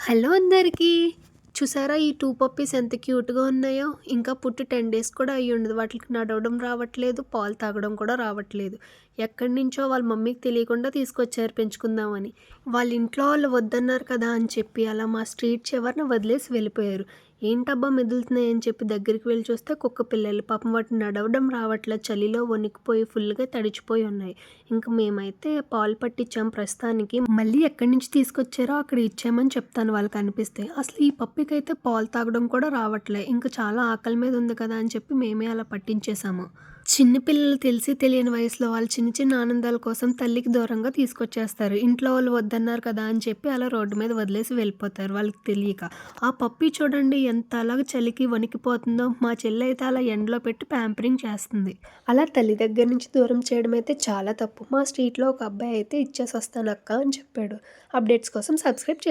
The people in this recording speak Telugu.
హలో అందరికీ. చూసారా ఈ 2 పప్పీస్ ఎంత క్యూట్‌గా ఉన్నాయో? ఇంకా పుట్టి 10 డేస్ కూడా అయ్యుండదు. వాటికి నడవడం రావట్లేదు, పాలు తాగడం కూడా రావట్లేదు. ఎక్కడి నుంచో వాళ్ళ మమ్మీకి తెలియకుండా తీసుకొచ్చారు పెంచుకుందామని. వాళ్ళ ఇంట్లో వాళ్ళు వద్దన్నారు కదా అని చెప్పి అలా మా స్ట్రీట్ చివరన వదిలేసి వెళ్ళిపోయారు. ఏంటబ్బా మెదులుతున్నాయని చెప్పి దగ్గరికి వెళ్ళి చూస్తే కుక్క పిల్లలు. పాపం వాటిని నడవడం రావట్లేదు. చలిలో వణికిపోయి ఫుల్‌గా తడిచిపోయి ఉన్నాయి. ఇంక మేమైతే పాలు పట్టించాం ప్రస్తుతానికి. మళ్ళీ ఎక్కడి నుంచి తీసుకొచ్చారో అక్కడ ఇచ్చామని చెప్తాను వాళ్ళకనిపిస్తే. అసలు ఈ పప్పికైతే పాలు తాగడం కూడా రావట్లే. ఇంక చాలా ఆకలి మీద ఉంది కదా అని చెప్పి మేమే అలా పట్టించేసాము. చిన్న పిల్లలు తెలిసి తెలియని వయసులో వాళ్ళు చిన్న చిన్న ఆనందాల కోసం తల్లికి దూరంగా తీసుకొచ్చేస్తారు. ఇంట్లో వాళ్ళు వద్దన్నారు కదా అని చెప్పి అలా రోడ్డు మీద వదిలేసి వెళ్ళిపోతారు వాళ్ళకి తెలియక. ఆ పప్పీ చూడండి ఎంత అలాగా చలికి వణికిపోతుందో. మా చెల్లయితే అలా ఎండలో పెట్టి ప్యాంపరింగ్ చేస్తుంది. అలా తల్లి దగ్గర నుంచి దూరం చేయడం అయితే చాలా తప్పు. మా స్ట్రీట్‌లో ఒక అబ్బాయి అయితే ఇచ్చేసొస్తానక్క అని చెప్పాడు. అప్డేట్స్ కోసం సబ్స్క్రైబ్